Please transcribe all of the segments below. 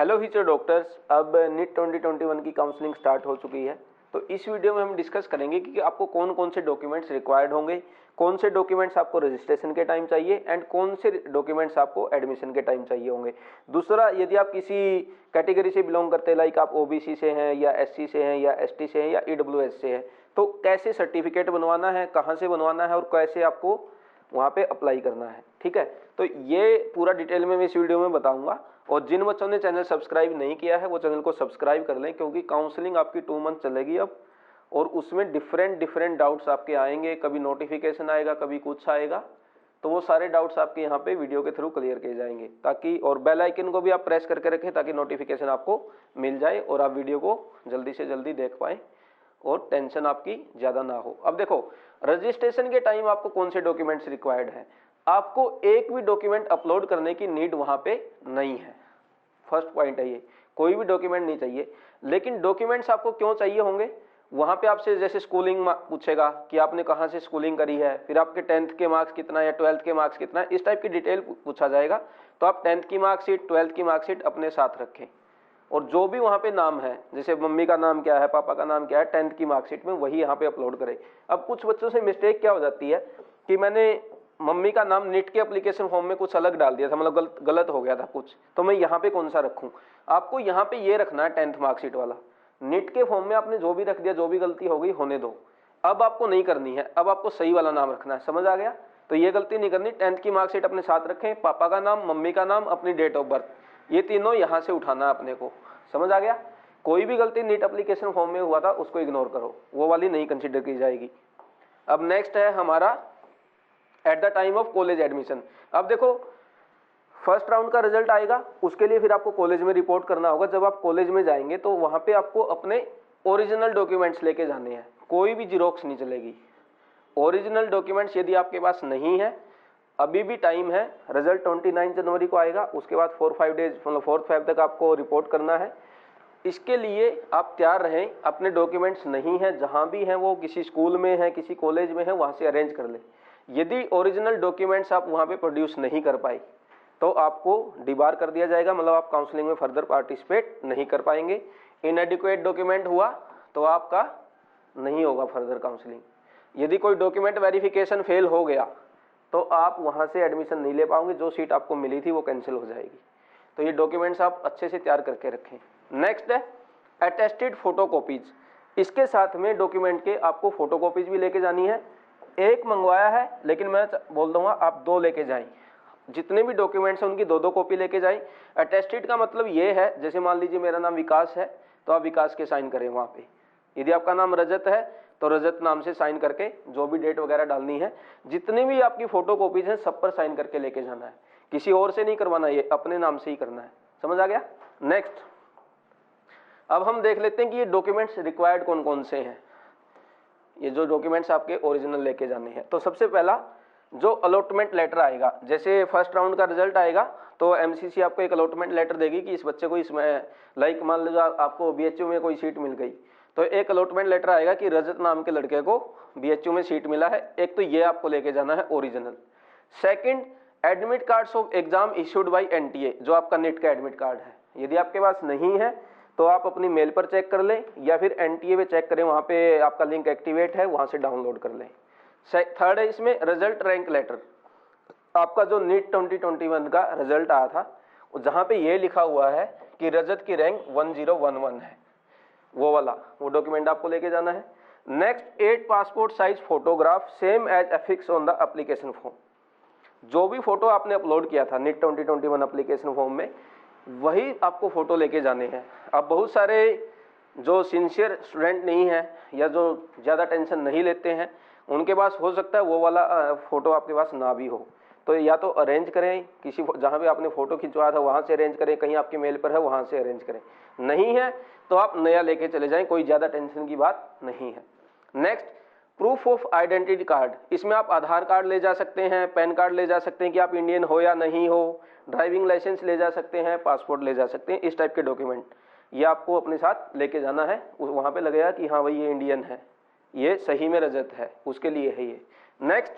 Hello future doctors, अब NEET 2021 की counselling start हो चुकी है। तो इस वीडियो में हम डिस्कस करेंगे कि आपको कौन कौन से डॉक्यूमेंट्स रिक्वायर्ड होंगे, कौन से डॉक्यूमेंट्स आपको रजिस्ट्रेशन के टाइम चाहिए एंड कौन से डॉक्यूमेंट्स आपको एडमिशन के टाइम चाहिए होंगे। दूसरा, यदि आप किसी कैटेगरी से बिलोंग करते हैं, लाइक आप ओबीसी से हैं या एससी से हैं या एसटी से हैं या ईडब्ल्यूएस से हैं, तो कैसे सर्टिफिकेट बनवाना है, कहाँ से बनवाना है और कैसे आपको वहाँ पे अप्लाई करना है। ठीक है, तो ये पूरा डिटेल में मैं इस वीडियो में बताऊंगा। और जिन बच्चों ने चैनल सब्सक्राइब नहीं किया है वो चैनल को सब्सक्राइब कर लें, क्योंकि काउंसलिंग आपकी 2 मंथ चलेगी अब, और उसमें डिफरेंट डाउट्स आपके आएंगे। कभी नोटिफिकेशन आएगा, कभी कुछ आएगा, तो वो सारे डाउट्स आपके यहाँ पे वीडियो के थ्रू क्लियर किए जाएंगे। ताकि और बेल आइकन को भी आप प्रेस करके रखें ताकि नोटिफिकेशन आपको मिल जाए और आप वीडियो को जल्दी से जल्दी देख पाएँ और टेंशन आपकी ज़्यादा ना हो। अब देखो, रजिस्ट्रेशन के टाइम आपको कौन से डॉक्यूमेंट्स रिक्वायर्ड हैं। आपको एक भी डॉक्यूमेंट अपलोड करने की नीड वहाँ पे नहीं है। फर्स्ट पॉइंट है ये, कोई भी डॉक्यूमेंट नहीं चाहिए। लेकिन डॉक्यूमेंट्स आपको क्यों चाहिए होंगे, वहाँ पे आपसे जैसे स्कूलिंग पूछेगा कि आपने कहाँ से स्कूलिंग करी है, फिर आपके 10th के मार्क्स कितना है, 12th के मार्क्स कितना है, इस टाइप की डिटेल पूछा जाएगा। तो आप 10th की मार्कशीट, 12th की मार्कशीट अपने साथ रखें, और जो भी वहाँ पे नाम है, जैसे मम्मी का नाम क्या है, पापा का नाम क्या है, 10th की मार्कशीट में वही यहाँ पे अपलोड करें। अब कुछ बच्चों से मिस्टेक क्या हो जाती है कि मैंने मम्मी का नाम नीट के एप्लीकेशन फॉर्म में कुछ अलग डाल दिया था, मतलब गलत हो गया था कुछ, तो मैं यहाँ पे कौन सा रखूँ। आपको यहाँ पे ये रखना है 10th मार्कशीट वाला। नीट के फॉर्म में आपने जो भी रख दिया, जो भी गलती हो गई होने दो, अब आपको नहीं करनी है। अब आपको सही वाला नाम रखना है, समझ आ गया। तो ये गलती नहीं करनी। 10th की मार्कशीट अपने साथ रखें, पापा का नाम, मम्मी का नाम, अपनी डेट ऑफ बर्थ, ये तीनों यहाँ से उठाना है अपने को, समझ आ गया। कोई भी गलती नीट एप्लीकेशन फॉर्म में हुआ था उसको इग्नोर करो, वो वाली नहीं कंसीडर की जाएगी। अब नेक्स्ट है हमारा at the time of college admission. अब देखो, फर्स्ट राउंड का रिजल्ट आएगा, उसके लिए फिर आपको कॉलेज में रिपोर्ट करना होगा। जब आप कॉलेज में जाएंगे तो वहाँ पे आपको अपने ओरिजिनल डॉक्यूमेंट्स लेके जाने हैं, कोई भी जीरोक्स नहीं चलेगी। ओरिजिनल डॉक्यूमेंट्स यदि आपके पास नहीं है, अभी भी टाइम है, रिजल्ट 29 जनवरी को आएगा, उसके बाद 4-5 डेज, मतलब 4 फेब तक आपको रिपोर्ट करना है। इसके लिए आप तैयार रहें। अपने डॉक्यूमेंट्स नहीं हैं, जहाँ भी हैं वो किसी स्कूल में है, किसी कॉलेज में है, वहाँ से अरेंज कर लें। यदि ओरिजिनल डॉक्यूमेंट्स आप वहाँ पे प्रोड्यूस नहीं कर पाए तो आपको डिबार कर दिया जाएगा, मतलब आप काउंसलिंग में फर्दर पार्टिसिपेट नहीं कर पाएंगे। इनएडिक्वेट डॉक्यूमेंट हुआ तो आपका नहीं होगा फर्दर काउंसलिंग। यदि कोई डॉक्यूमेंट वेरिफिकेशन फेल हो गया तो आप वहाँ से एडमिशन नहीं ले पाओगे, जो सीट आपको मिली थी वो कैंसिल हो जाएगी। तो ये डॉक्यूमेंट्स आप अच्छे से तैयार करके रखें। नेक्स्ट है अटेस्टेड फोटोकॉपीज। इसके साथ में डॉक्यूमेंट के आपको फोटोकॉपीज भी लेके जानी है। एक मंगवाया है, लेकिन मैं बोल दूंगा आप 2 लेके जाएं। जितने भी डॉक्यूमेंट्स हैं उनकी 2-2 कॉपी लेके जाएं। अटेस्टेड का मतलब ये है, जैसे मान लीजिए मेरा नाम विकास है तो आप विकास के साइन करें वहाँ पे। यदि आपका नाम रजत है तो रजत नाम से साइन करके जो भी डेट वगैरह डालनी है, जितनी भी आपकी फोटो कॉपीज हैं सब पर साइन करके लेके जाना है। किसी और से नहीं करवाना, ये अपने नाम से ही करना है, समझ आ गया। नेक्स्ट, अब हम देख लेते हैं कि ये डॉक्यूमेंट्स रिक्वायर्ड कौन कौन से हैं, ये जो डॉक्यूमेंट्स आपके ओरिजिनल लेके जाने हैं। तो सबसे पहला जो अलॉटमेंट लेटर आएगा, जैसे फर्स्ट राउंड का रिजल्ट आएगा तो एमसीसी आपको एक अलॉटमेंट लेटर देगी कि इस बच्चे को इसमें, लाइक मान लीजिए आपको बीएचयू में कोई सीट मिल गई, तो एक अलॉटमेंट लेटर आएगा कि रजत नाम के लड़के को बीएचयू में सीट मिला है। एक तो ये आपको लेके जाना है original. Second, admit cards of exam issued by NTA, जो आपका नीट का एडमिट कार्ड है। यदि आपके पास नहीं है तो आप अपनी मेल पर चेक कर लें या फिर एनटीए पे चेक करें, वहाँ पे आपका लिंक एक्टिवेट है, वहाँ से डाउनलोड कर लें। थर्ड है इसमें रिजल्ट रैंक लेटर। आपका जो नीट 2021 का रिजल्ट आया था जहाँ पे ये लिखा हुआ है कि रजत की रैंक 1011 है, वो वाला वो डॉक्यूमेंट आपको लेके जाना है। Next, 8 passport size photograph same as affix on the application form. जो भी फोटो आपने अपलोड किया था नीट 2021 एप्लीकेशन फॉर्म में, वही आपको फोटो लेके जाने हैं। अब बहुत सारे जो सिंसियर स्टूडेंट नहीं है या जो ज़्यादा टेंशन नहीं लेते हैं, उनके पास हो सकता है वो वाला फोटो आपके पास ना भी हो, तो या तो अरेंज करें किसी, जहाँ भी आपने फोटो खिंचवाया था वहाँ से अरेंज करें, कहीं आपके मेल पर है वहाँ से अरेंज करें। नहीं है तो आप नया लेके चले जाएं, कोई ज़्यादा टेंशन की बात नहीं है। Next, proof of identity card. इसमें आप आधार कार्ड ले जा सकते हैं, पैन कार्ड ले जा सकते हैं कि आप इंडियन हो या नहीं हो, ड्राइविंग लाइसेंस ले जा सकते हैं, पासपोर्ट ले जा सकते हैं। इस टाइप के डॉक्यूमेंट ये आपको अपने साथ लेके जाना है। वहाँ पे लगेगा कि हाँ भाई ये इंडियन है, ये सही में रजत है, उसके लिए है ये। नेक्स्ट,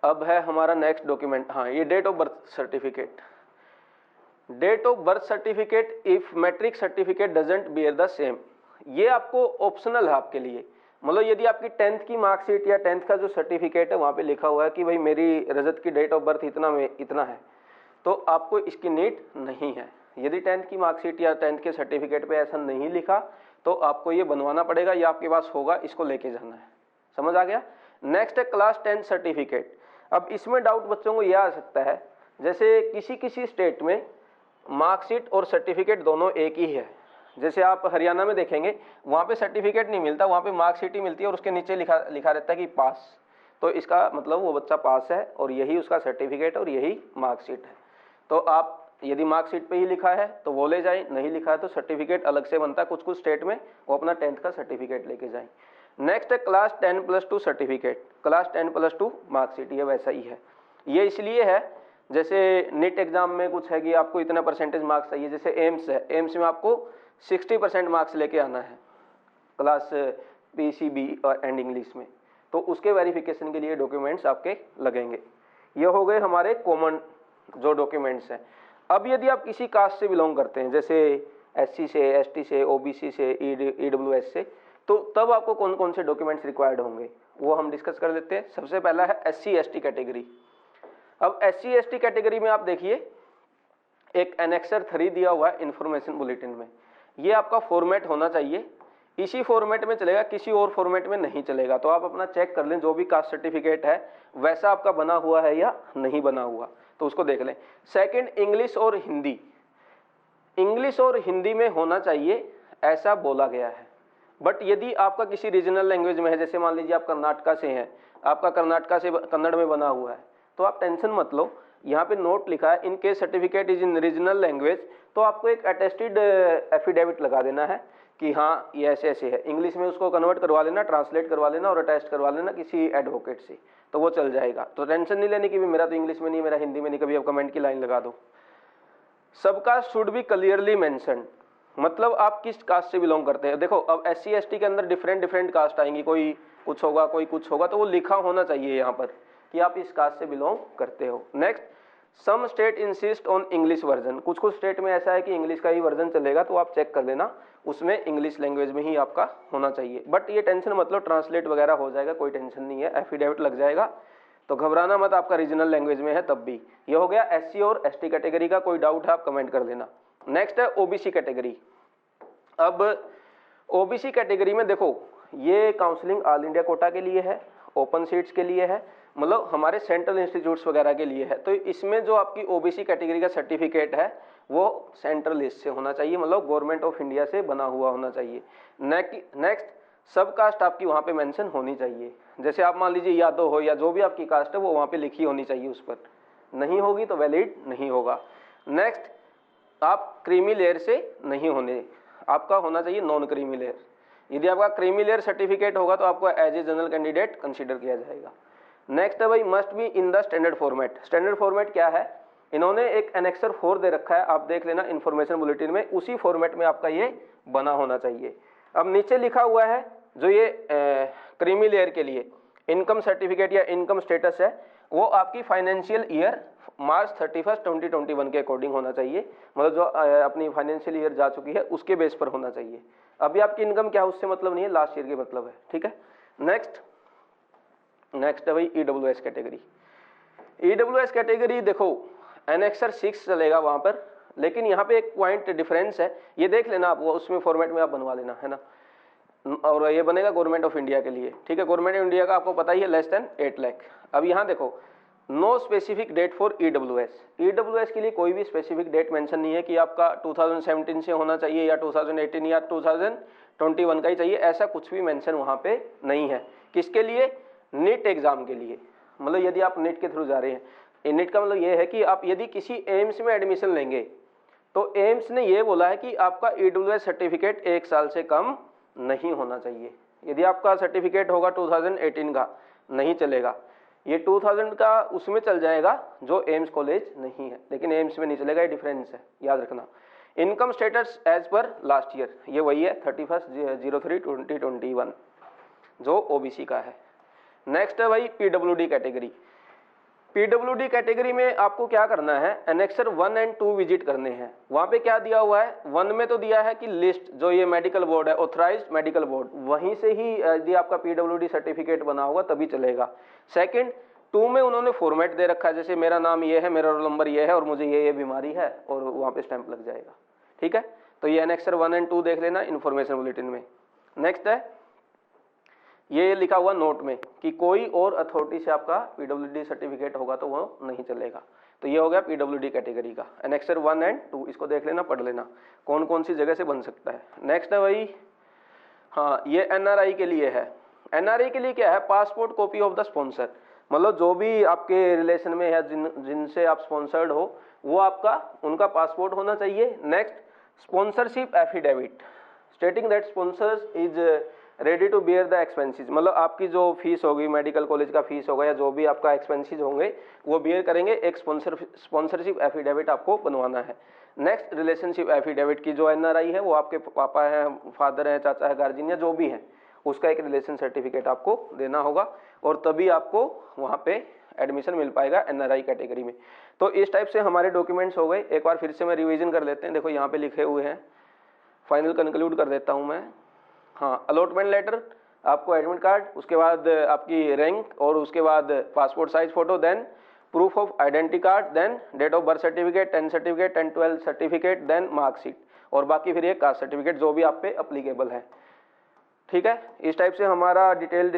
अब है हमारा नेक्स्ट डॉक्यूमेंट, हाँ, ये date of birth certificate. Date of birth certificate if matric certificate doesn't bear the same, ये आपको ऑप्शनल है आपके लिए। मतलब यदि आपकी 10th की मार्कशीट या 10th का जो सर्टिफिकेट है वहाँ पे लिखा हुआ है कि भाई मेरी रजत की डेट ऑफ बर्थ इतना में इतना है, तो आपको इसकी नीड नहीं है। यदि 10th की मार्कशीट या 10th के सर्टिफिकेट पे ऐसा नहीं लिखा तो आपको ये बनवाना पड़ेगा, या आपके पास होगा, इसको लेके जाना है। समझ आ गया। नेक्स्ट है क्लास 10 सर्टिफिकेट। अब इसमें डाउट बच्चों को यह आ सकता है, जैसे किसी किसी स्टेट में मार्कशीट और सर्टिफिकेट दोनों एक ही है। जैसे आप हरियाणा में देखेंगे वहाँ पे सर्टिफिकेट नहीं मिलता, वहाँ पे मार्कशीट ही मिलती है और उसके नीचे लिखा रहता है कि पास। तो इसका मतलब वो बच्चा पास है और यही उसका सर्टिफिकेट और यही मार्कशीट है। तो आप यदि मार्कशीट पे ही लिखा है तो वो ले जाएं, नहीं लिखा है तो सर्टिफिकेट अलग से बनता है। कुछ कुछ स्टेट में वो अपना 10th का सर्टिफिकेट लेके जाएं। नेक्स्ट है क्लास 10+2 सर्टिफिकेट। क्लास 10+2 मार्कशीट, ये वैसा ही है। ये इसलिए है, जैसे नीट एग्जाम में कुछ है कि आपको इतना परसेंटेज मार्क्स चाहिए, जैसे एम्स है, एम्स में आपको 60% मार्क्स लेके आना है क्लास PCB और एंड इंग्लिश में, तो उसके वेरिफिकेशन के लिए डॉक्यूमेंट्स आपके लगेंगे। ये हो गए हमारे कॉमन जो डॉक्यूमेंट्स हैं। अब यदि आप किसी कास्ट से बिलोंग करते हैं, जैसे SC से, ST से, OBC से, EWS से, तो तब आपको कौन कौन से डॉक्यूमेंट्स रिक्वायर्ड होंगे वो हम डिस्कस कर लेते हैं। सबसे पहला है SC/ST कैटेगरी। अब SC/ST कैटेगरी में आप देखिए एक एनेक्सर 3 दिया हुआ है इन्फॉर्मेशन बुलेटिन में। ये आपका फॉर्मेट होना चाहिए, इसी फॉर्मेट में चलेगा, किसी और फॉर्मेट में नहीं चलेगा। तो आप अपना चेक कर लें जो भी कास्ट सर्टिफिकेट है वैसा आपका बना हुआ है या नहीं बना हुआ, तो उसको देख लें। सेकंड, इंग्लिश और हिंदी। इंग्लिश और हिंदी में होना चाहिए ऐसा बोला गया है। बट यदि आपका किसी रीजनल लैंग्वेज में है, जैसे मान लीजिए आप कर्नाटका से हैं, आपका कर्नाटका से कन्नड़ में बना हुआ है, तो आप टेंशन मत लो। यहाँ पे नोट लिखा है in case certificate is in regional language, तो आपको एक अटेस्टेड एफिडेविट लगा देना है कि हाँ ये ऐसे ऐसे है। इंग्लिश में उसको कन्वर्ट करवा लेना, ट्रांसलेट करवा लेना और अटेस्ट करवा लेना किसी एडवोकेट से, तो वो चल जाएगा। तो टेंशन नहीं लेनी कि मेरा तो इंग्लिश में नहीं, मेरा हिंदी में नहीं, कभी आप कमेंट की लाइन लगा दो। सबका शुड बी क्लियरली मेंशन, मतलब आप किस कास्ट से बिलोंग करते हैं। देखो अब SC/ST के अंदर डिफरेंट कास्ट आएंगी, कोई कुछ होगा कोई कुछ होगा, तो वो लिखा होना चाहिए यहाँ पर कि आप इस कास्ट से बिलोंग करते हो। Next, some state insist on English version. कुछ कुछ स्टेट में ऐसा है कि इंग्लिश का ही वर्जन चलेगा, तो आप चेक कर लेना, उसमें इंग्लिश लैंग्वेज में ही आपका होना चाहिए। बट ये टेंशन मतलब ट्रांसलेट वगैरह हो जाएगा, कोई टेंशन नहीं है, एफिडेविट लग जाएगा, तो घबराना मत, आपका रीजनल लैंग्वेज में है तब भी। ये हो गया SC और ST कैटेगरी का। कोई डाउट है आप कमेंट कर देना। नेक्स्ट है OBC कैटेगरी। अब OBC कैटेगरी में देखो ये काउंसलिंग ऑल इंडिया कोटा के लिए है, ओपन सीट्स के लिए है, मतलब हमारे सेंट्रल इंस्टीट्यूट्स वगैरह के लिए है। तो इसमें जो आपकी OBC कैटेगरी का सर्टिफिकेट है वो सेंट्रल लिस्ट से होना चाहिए, मतलब गवर्नमेंट ऑफ इंडिया से बना हुआ होना चाहिए। नेक्स्ट, सब कास्ट आपकी वहाँ पे मेंशन होनी चाहिए। जैसे आप मान लीजिए यादव हो या जो भी आपकी कास्ट है वो वहाँ पे लिखी होनी चाहिए, उस पर नहीं होगी तो वैलिड नहीं होगा। नेक्स्ट, आप क्रीमी लेयर से नहीं होने, आपका होना चाहिए नॉन क्रीमी लेयर। यदि आपका क्रीमी लेयर सर्टिफिकेट होगा तो आपको as a general candidate consider किया जाएगा। नेक्स्ट है भाई must be in the standard format. Standard format क्या है, इन्होंने एक एनेक्सर 4 दे रखा है, आप देख लेना इन्फॉर्मेशन बुलेटिन में, उसी फॉर्मेट में आपका ये बना होना चाहिए। अब नीचे लिखा हुआ है जो ये क्रीमी लेयर के लिए इनकम सर्टिफिकेट या इनकम स्टेटस है, वो आपकी फाइनेंशियल ईयर मार्च 31 2021 के अकॉर्डिंग होना चाहिए, मतलब जो अपनी फाइनेंशियल ईयर जा चुकी है उसके बेस पर होना चाहिए। अभी आपकी इनकम क्या है उससे मतलब नहीं है, लास्ट ईयर के मतलब है, ठीक है। नेक्स्ट है भाई EWS कैटेगरी। EWS कैटेगरी देखो एनेक्सर 6 चलेगा वहां पर, लेकिन यहाँ पे एक पॉइंट डिफरेंस है, ये देख लेना आप, वो उसमें फॉर्मेट में आप बनवा लेना है ना, और ये बनेगा गवर्नमेंट ऑफ इंडिया के लिए, ठीक है। गवर्नमेंट ऑफ इंडिया का आपको पता ही है लेस देन 8 लाख। अब यहाँ देखो no specific date for EWS के लिए कोई भी स्पेसिफिक डेट मेंशन नहीं है कि आपका 2017 से होना चाहिए या 2018 या 2021 का ही चाहिए, ऐसा कुछ भी मेंशन वहाँ पे नहीं है। किसके लिए, नीट एग्जाम के लिए, मतलब यदि आप नीट के थ्रू जा रहे हैं। नीट का मतलब ये है कि आप यदि किसी एम्स में एडमिशन लेंगे तो एम्स ने ये बोला है कि आपका EWS सर्टिफिकेट 1 साल से कम नहीं होना चाहिए। यदि आपका सर्टिफिकेट होगा 2018 का नहीं चलेगा, ये 2000 का उसमें चल जाएगा जो एम्स कॉलेज नहीं है, लेकिन एम्स में नहीं चलेगा, ये डिफरेंस है, याद रखना। Income status as per last year, ये वही है 31/03/2021 जो OBC का है। नेक्स्ट है भाई PWD कैटेगरी। पीडब्ल्यूडी कैटेगरी में आपको क्या करना है, एनेक्सर 1 एंड 2 विजिट करने हैं। वहां पे क्या दिया हुआ है, 1 में तो दिया है कि लिस्ट जो ये मेडिकल बोर्ड है, ऑथराइज्ड मेडिकल बोर्ड, वहीं से ही यदि आपका पीडब्ल्यूडी सर्टिफिकेट बना होगा तभी चलेगा। सेकंड 2 में उन्होंने फॉर्मेट दे रखा है, जैसे मेरा नाम ये है, मेरा रोल नंबर ये है और मुझे ये बीमारी है, और वहां पे स्टैंप लग जाएगा। ठीक है, तो ये एनेक्सर 1 एंड 2 देख लेना इन्फॉर्मेशन बुलेटिन में। नेक्स्ट है ये लिखा हुआ नोट में कि कोई और अथॉरिटी से आपका पीडब्ल्यूडी सर्टिफिकेट होगा तो वो नहीं चलेगा। तो ये हो गया पीडब्ल्यूडी कैटेगरी का एनेक्सर 1 एंड 2, इसको देख लेना, पढ़ लेना कौन कौन सी जगह से बन सकता है। नेक्स्ट है भाई, हाँ, ये एनआरआई के लिए है। एनआरआई के लिए क्या है, passport copy of the sponsor, मतलब जो भी आपके रिलेशन में है, जिनसे आप स्पॉन्सर्ड हो, वो आपका उनका पासपोर्ट होना चाहिए। Next, sponsorship affidavit stating that sponsors is ready to bear the expenses, मतलब आपकी जो फीस होगी, मेडिकल कॉलेज का फीस होगा या जो भी आपका एक्सपेंसेस होंगे वो बियर करेंगे। एक स्पॉन्सरशिप एफिडेविट आपको बनवाना है। नेक्स्ट, रिलेशनशिप एफिडेविट की जो एनआरआई है वो आपके पापा हैं, फादर हैं, चाचा है, गार्जियन या जो भी है, उसका एक रिलेशन सर्टिफिकेट आपको देना होगा और तभी आपको वहाँ पे एडमिशन मिल पाएगा एनआरआई कैटेगरी में। तो इस टाइप से हमारे डॉक्यूमेंट्स हो गए। एक बार फिर से मैं रिवीजन कर लेते हैं, देखो यहाँ पे लिखे हुए हैं, फाइनल कंक्लूड कर देता हूँ मैं। हाँ, अलॉटमेंट लेटर, आपको एडमिट कार्ड, उसके बाद आपकी रैंक और उसके बाद passport size photo, then proof of identity card, then date of birth certificate, 10 certificate, 10 12 certificate, then marksheet और बाकी फिर ये कास्ट सर्टिफिकेट जो भी आप पे अप्लीकेबल है। ठीक है, इस टाइप से हमारा डिटेल्ड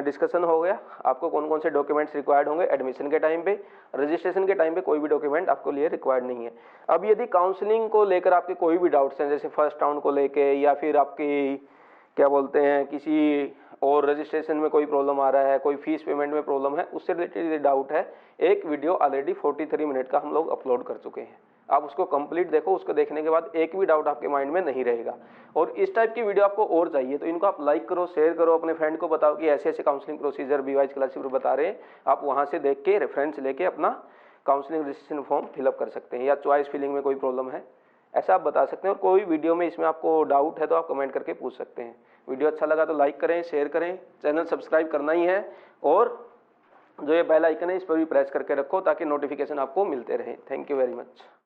डिस्कशन हो गया। आपको कौन कौन से डॉक्यूमेंट्स रिक्वायर्ड होंगे एडमिशन के टाइम पे, रजिस्ट्रेशन के टाइम पे कोई भी डॉक्यूमेंट आपको लिए रिक्वायर्ड नहीं है। अब यदि काउंसलिंग को लेकर आपके कोई भी डाउट्स हैं, जैसे फर्स्ट राउंड को लेके या फिर आपकी क्या बोलते हैं किसी और रजिस्ट्रेशन में कोई प्रॉब्लम आ रहा है, कोई फीस पेमेंट में प्रॉब्लम है, उससे रिलेटेड डाउट है, एक वीडियो ऑलरेडी 43 मिनट का हम लोग अपलोड कर चुके हैं। आप उसको कंप्लीट देखो, उसको देखने के बाद एक भी डाउट आपके माइंड में नहीं रहेगा। और इस टाइप की वीडियो आपको और चाहिए तो इनको आप लाइक करो, शेयर करो, अपने फ्रेंड को बताओ कि ऐसे ऐसे काउंसलिंग प्रोसीजर बीवाइज क्लासेस पर बता रहे हैं, आप वहाँ से देख के रेफरेंस लेके अपना काउंसलिंग रजिस्ट्रेशन फॉर्म फिलअप कर सकते हैं। या चॉइस फिलिंग में कोई प्रॉब्लम है ऐसा आप बता सकते हैं, और कोई वीडियो में इसमें आपको डाउट है तो आप कमेंट करके पूछ सकते हैं। वीडियो अच्छा लगा तो लाइक करें, शेयर करें, चैनल सब्सक्राइब करना ही है, और जो ये बेल आइकन है इस पर भी प्रेस करके रखो ताकि नोटिफिकेशन आपको मिलते रहे। Thank you very much.